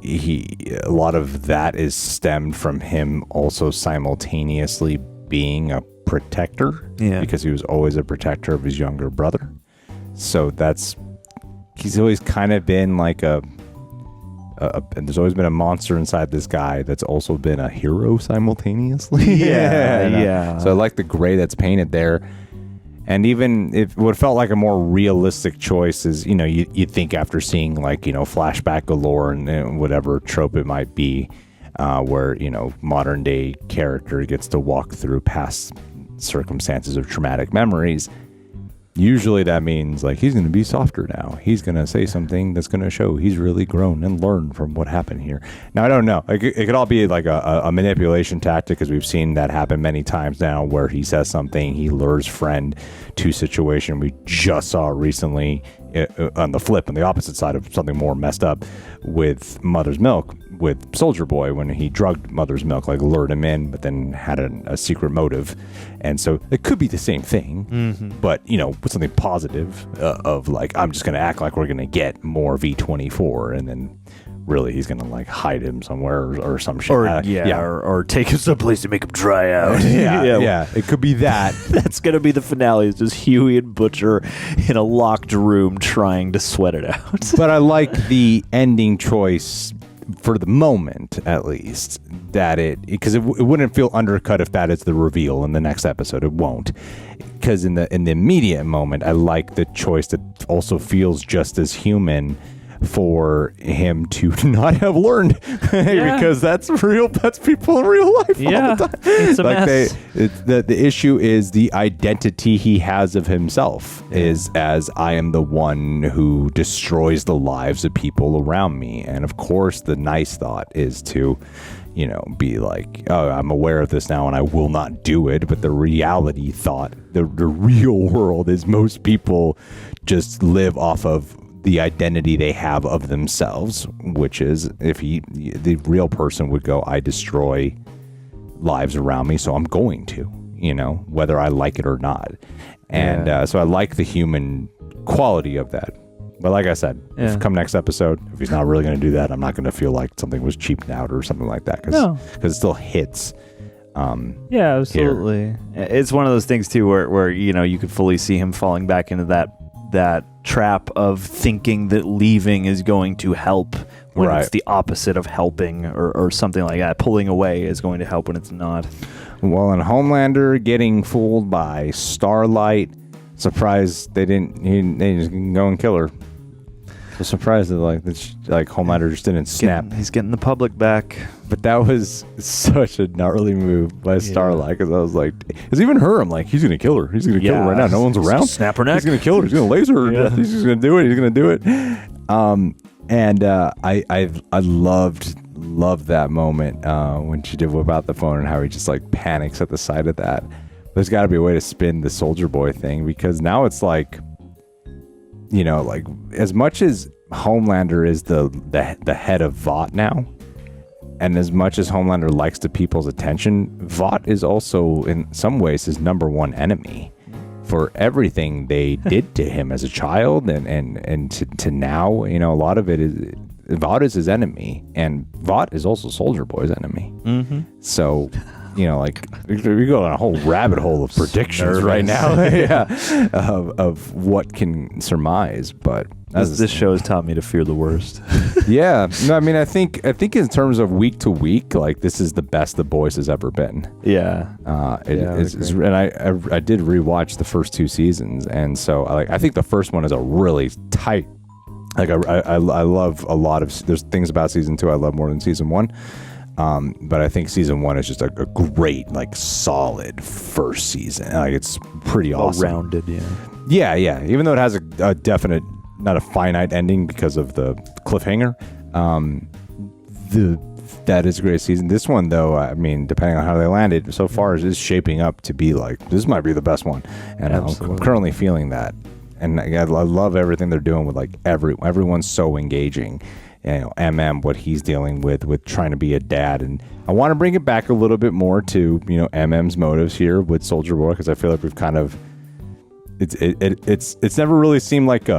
a lot of that is stemmed from him also simultaneously being a protector, because he was always a protector of his younger brother. So he's always kind of been like and there's always been a monster inside this guy that's also been a hero simultaneously. Yeah. So I like the gray that's painted there. And even if what felt like a more realistic choice is, you know, you think after seeing like, you know, flashback galore and whatever trope it might be, where, you know, modern day character gets to walk through past circumstances of traumatic memories. Usually that means like he's going to be softer now. He's going to say something that's going to show he's really grown and learned from what happened here. Now, I don't know. It could all be like a manipulation tactic, because we've seen that happen many times now, where he says something, he lures friend to situation. We just saw recently on the opposite side of something more messed up with Mother's Milk, with Soldier Boy, when he drugged Mother's Milk, like lured him in, but then had a secret motive. And so it could be the same thing, but, you know, with something positive of like, I'm just going to act like we're going to get more V24, and then really he's going to like hide him somewhere or some shit. Or take him someplace to make him dry out. Yeah, it could be that. That's going to be the finale. It's just Huey and Butcher in a locked room trying to sweat it out. But I like the ending choice for the moment, at least, that because it wouldn't feel undercut if that is the reveal in the next episode. It won't, because in the immediate moment, I like the choice that also feels just as human for him to not have learned, because that's people in real life all the time. It's a mess. The issue is the identity he has of himself is as I am the one who destroys the lives of people around me. And of course the nice thought is to, you know, be like, oh, I'm aware of this now and I will not do it. But the reality thought, the real world, is most people just live off of the identity they have of themselves, which is, if the real person would go, I destroy lives around me, so I'm going to, you know, whether I like it or not. And so I like the human quality of that. But like I said, if come next episode, if he's not really going to do that, I'm not going to feel like something was cheaped out or something like that, because it still hits. Yeah, absolutely. Here. It's one of those things too where you know, you could fully see him falling back into that trap of thinking that leaving is going to help when it's the opposite of helping, or something like that. Pulling away is going to help when it's not. Well, in Homelander getting fooled by Starlight, surprised they just go and kill her. So surprised that like Homelander just didn't snap. He's getting the public back. But that was such a gnarly move by Starlight, because I was like, because even her, I'm like, he's gonna kill her. He's gonna kill her right now. No one's around. Snap her neck. He's gonna kill her. He's gonna laser her to death. He's just gonna do it. He's gonna do it. I loved that moment when she did whip out the phone, and how he just like panics at the sight of that. There's got to be a way to spin the Soldier Boy thing, because now it's like, you know, like as much as Homelander is the head of Vought now, and as much as Homelander likes the people's attention, Vought is also in some ways his number one enemy for everything they did to him as a child, and to now. You know, a lot of it is Vought is his enemy, and Vought is also Soldier Boy's enemy. So, you know, like we go on a whole rabbit hole of predictions right now, of what can surmise. But this show has taught me to fear the worst. No, I mean, I think in terms of week to week, like this is the best The Boys has ever been. And I did rewatch the first two seasons, and so I think the first one is a really tight. Like I love a lot of, there's things about season 2 I love more than season 1. But I think season 1 is just a great, like, solid first season. Like, it's pretty awesome. Well-rounded, Yeah. Even though it has a definite, not a finite ending because of the cliffhanger, that is a great season. This one, though, I mean, depending on how they landed, so far is shaping up to be like, this might be the best one. And I'm currently feeling that. And I love everything they're doing with, like, everyone's so engaging. You know, what he's dealing with trying to be a dad, and I want to bring it back a little bit more to, you know, MM's motives here with Soldier Boy, because I feel like we've kind of it's never really seemed like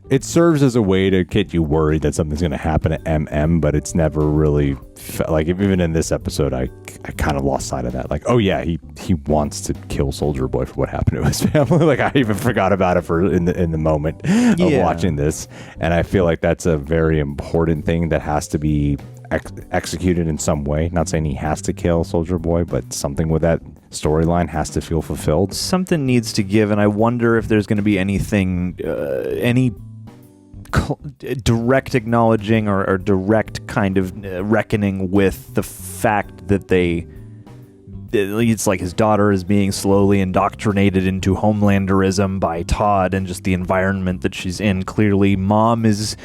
it serves as a way to get you worried that something's going to happen to MM, but it's never really felt like, even in this episode, I kind of lost sight of that. Like, oh yeah, he wants to kill Soldier Boy for what happened to his family. Like, I even forgot about it in the moment of watching this, and I feel like that's a very important thing that has to be executed in some way. Not saying he has to kill Soldier Boy, but something with that storyline has to feel fulfilled. Something needs to give, and I wonder if there's going to be anything, any direct acknowledging or direct kind of reckoning with the fact that they it's like his daughter is being slowly indoctrinated into Homelanderism by Todd and just the environment that she's in. Clearly, Mom is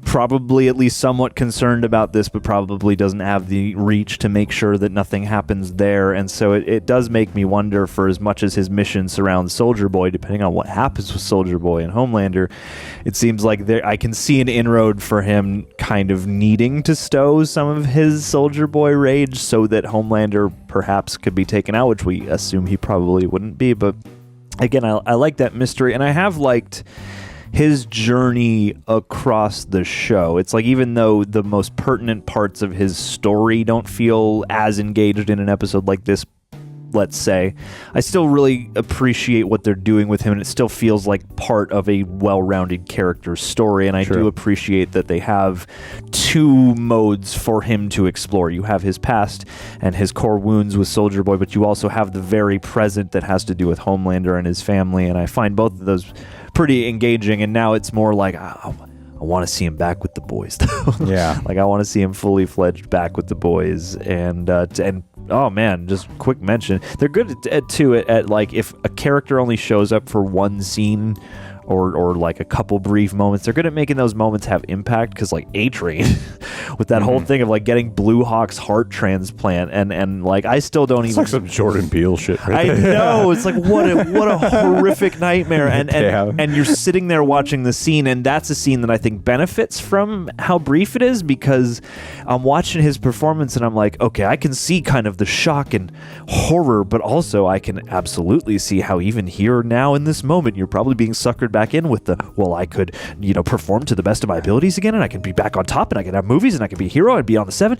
probably at least somewhat concerned about this, but probably doesn't have the reach to make sure that nothing happens there. And so it does make me wonder, for as much as his mission surrounds Soldier Boy, depending on what happens with Soldier Boy and Homelander, it seems like I can see an inroad for him kind of needing to stow some of his Soldier Boy rage so that Homelander perhaps could be taken out, which we assume he probably wouldn't be. But again, I like that mystery, and I have liked his journey across the show. It's like, even though the most pertinent parts of his story don't feel as engaged in an episode like this, let's say, I still really appreciate what they're doing with him, and it still feels like part of a well-rounded character story. And I do appreciate that they have two modes for him to explore. You have his past and his core wounds with Soldier Boy, but you also have the very present that has to do with Homelander and his family, and I find both of those pretty engaging. And now it's more like, I want to see him back with the boys, though. Yeah. Like, I want to see him fully fledged back with the boys. And oh man, just quick mention, they're good at like, if a character only shows up for one scene or like a couple brief moments, they're good at making those moments have impact. Because like A-Train with that whole thing of like getting Blue Hawk's heart transplant, and like, I still don't It's like some Jordan Peele shit right I there. know, it's like, what a horrific nightmare. And you're sitting there watching the scene, and that's a scene that I think benefits from how brief it is, because I'm watching his performance and I'm like, okay, I can see kind of the shock and horror, but also I can absolutely see how even here now in this moment you're probably being suckered back in with the, well, I could, perform to the best of my abilities again, and I can be back on top, and I can have movies, and I can be a hero, I'd be on the 7.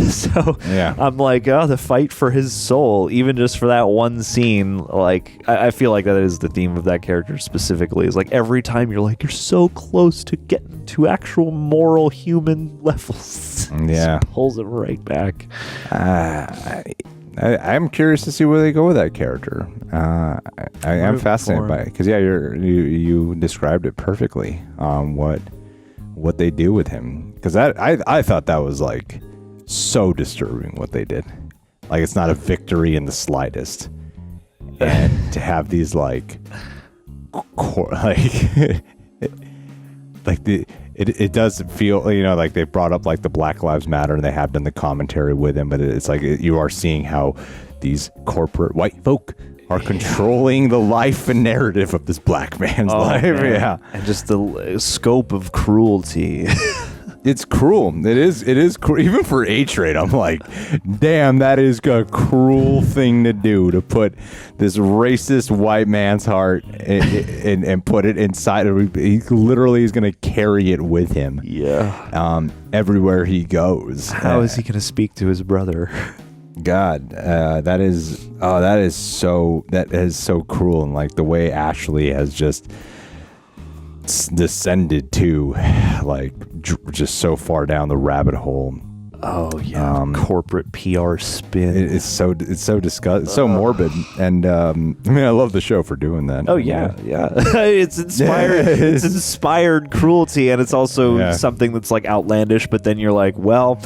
So yeah, I'm like, oh, the fight for his soul, even just for that one scene. Like, I feel like that is the theme of that character specifically, is like, every time you're like, you're so close to getting to actual moral human levels. Yeah. Just pulls it right back. I'm curious to see where they go with that character. I am fascinated by it, because you described it perfectly. What they do with him, because I thought that was like so disturbing what they did. Like, it's not a victory in the slightest, and to have these like It does feel, like they brought up like the Black Lives Matter, and they have done the commentary with him, but it's like you are seeing how these corporate white folk are controlling the life and narrative of this black man's life. Man. Yeah, and just the scope of cruelty. It's cruel. It is cruel. Even for A-Train, I'm like, damn, that is a cruel thing to do, to put this racist white man's heart and put it inside of. He literally is going to carry it with him. Yeah. Everywhere he goes. How is he going to speak to his brother? God, that is so cruel, and like the way Ashley has just descended to like just so far down the rabbit hole. Oh yeah, corporate PR spin. It's so disgusting, so morbid, and I mean, I love the show for doing that. Oh yeah. It's inspired. It's inspired cruelty, and it's also something that's like outlandish. But then you're like, well,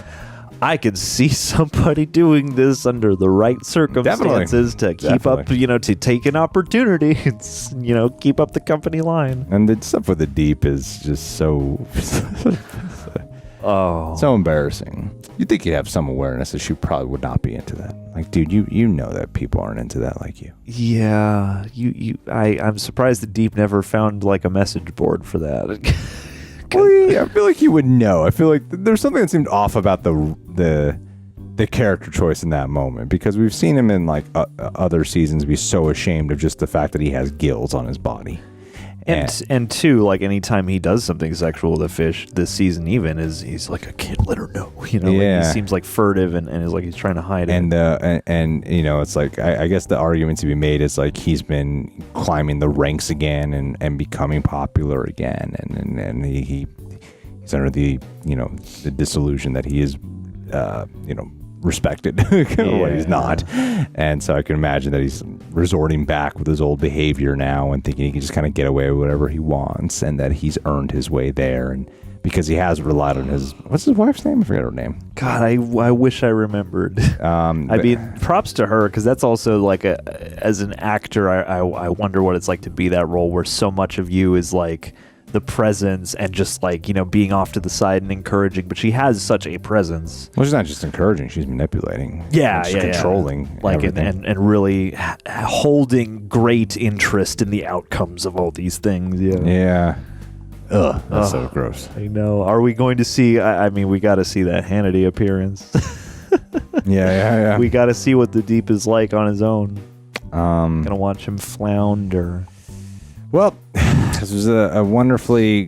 I could see somebody doing this under the right circumstances to keep up, to take an opportunity, and, keep up the company line. And the stuff with the Deep is just so, so embarrassing. You'd think you'd have some awareness that she probably would not be into that. Like, dude, you know that people aren't into that like you. Yeah, I'm surprised the Deep never found like a message board for that. I feel like you would know. I feel like there's something that seemed off about the character choice in that moment, because we've seen him in like other seasons be so ashamed of just the fact that he has gills on his body. And two, like anytime he does something sexual with a fish this season, even he's like, I can't let her know. Like he seems like furtive and is like he's trying to hide it. And it's like I guess the argument to be made is like he's been climbing the ranks again and becoming popular again, and he's under the the disillusion that he is respected when he's not, and so I can imagine that he's resorting back with his old behavior now and thinking he can just kind of get away with whatever he wants, and that he's earned his way there, and because he has relied on what's his wife's name? I forget her name. God, I wish I remembered. I mean, props to her, because that's also like as an actor, I wonder what it's like to be that role where so much of you is like the presence and just like, you know, being off to the side and encouraging, but she has such a presence. Well, she's not just encouraging, she's manipulating. Yeah, she's controlling. Like, and really holding great interest in the outcomes of all these things. Yeah. Ugh, that's so gross. I know. Are we going to see, I mean, we got to see that Hannity appearance. Yeah. We got to see what the Deep is like on his own. Gonna watch him flounder. Well, this was a wonderfully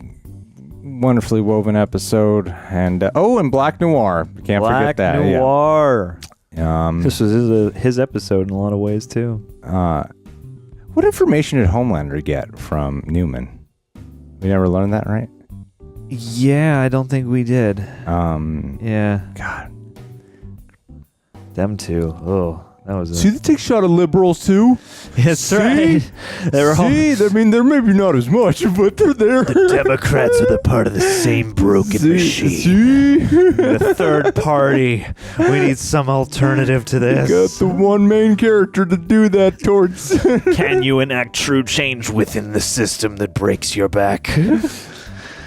woven episode, and and Black Noir. Can't forget that. Black Noir. Yeah. This was his episode in a lot of ways too. What information did Homelander get from Neuman? We never learned that, right? Yeah, I don't think we did. Yeah. God. Them two. Oh. That was See, they take shot at liberals too. That's right. I mean, they're maybe not as much, but they're there. The Democrats are the part of the same broken machine. The third party. We need some alternative to this. You got the one main character to do that towards. Can you enact true change within the system that breaks your back?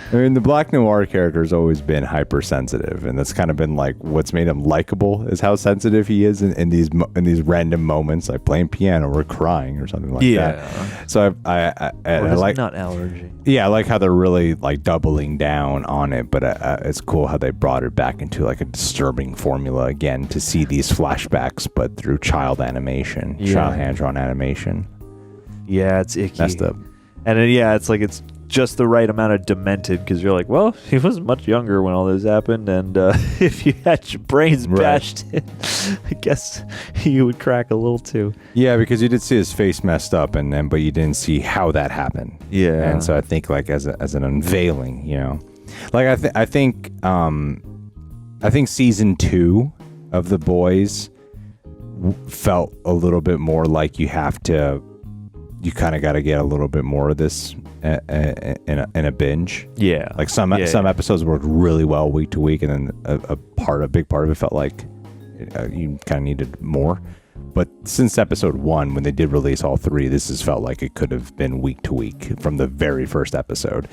I mean, the Black Noir character has always been hypersensitive, and that's kind of been like what's made him likable is how sensitive he is in these random moments, like playing piano or crying or something like that. So I like not allergy. Yeah, I like how they're really like doubling down on it, but it's cool how they brought it back into like a disturbing formula again to see these flashbacks, but through child animation, child hand-drawn animation. Yeah, it's icky. Messed up. And then, it's like it's just the right amount of demented, because you're like, well, he was much younger when all this happened, and if you had your brains bashed in, I guess you would crack a little too. Yeah, because you did see his face messed up, but you didn't see how that happened. Yeah, and so I think like as an unveiling, you know, like I think season 2 of The Boys felt a little bit more like you kind of got to get a little bit more of this in a binge. Yeah, like some episodes worked really well week to week, and then a big part of it felt like you kind of needed more. But since episode 1, when they did release all 3, this has felt like it could have been week to week from the very first episode.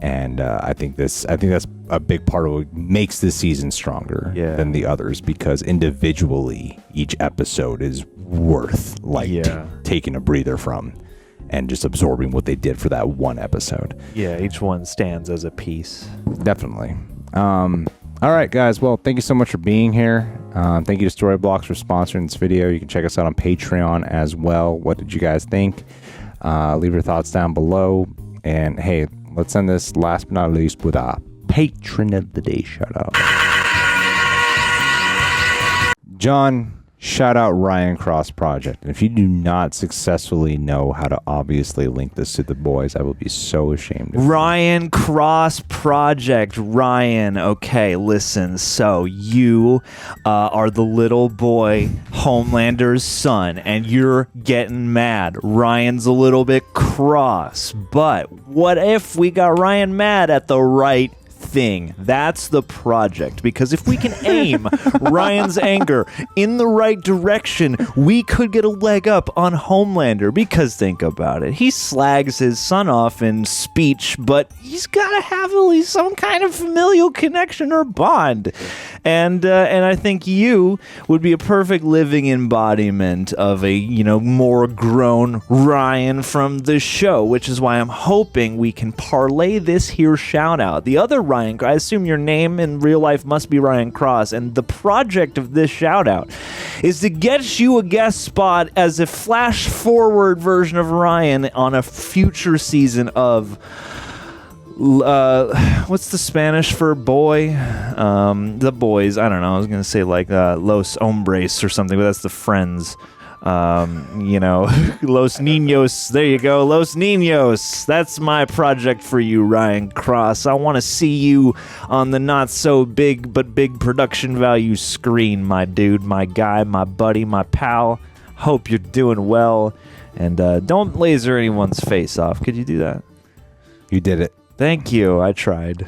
And I think that's a big part of what makes this season stronger than the others, because individually each episode is worth taking a breather from and just absorbing what they did for that one episode. Yeah, each one stands as a piece. Definitely. All right, guys. Well, thank you so much for being here. Thank you to Storyblocks for sponsoring this video. You can check us out on Patreon as well. What did you guys think? Leave your thoughts down below. And hey, let's end this last but not least with a Patron of the Day shout out. John, shout out Ryan Cross Project. And if you do not successfully know how to obviously link this to The Boys, I will be so ashamed of Ryan Cross Project. Ryan, okay, listen. So you are the little boy Homelander's son, and you're getting mad. Ryan's a little bit cross, but what if we got Ryan mad at the right thing? That's the project, because if we can aim Ryan's anger in the right direction, we could get a leg up on Homelander. Because think about it, he slags his son off in speech, but he's got to have at least some kind of familial connection or bond, and I think you would be a perfect living embodiment of a more grown Ryan from the show, which is why I'm hoping we can parlay this here shout out. The other Ryan, I assume your name in real life must be Ryan Cross, and the project of this shout out is to get you a guest spot as a flash forward version of Ryan on a future season of what's the Spanish for boy? The Boys. I don't know. I was gonna say like Los Hombres or something, but that's the Friends. Los Niños. There you go, Los Niños. That's my project for you, Ryan Cross. I want to see you on the not so big but big production value screen, my dude, my guy, my buddy, my pal. Hope you're doing well, and don't laser anyone's face off. Could you do that? You did it. Thank you. I tried.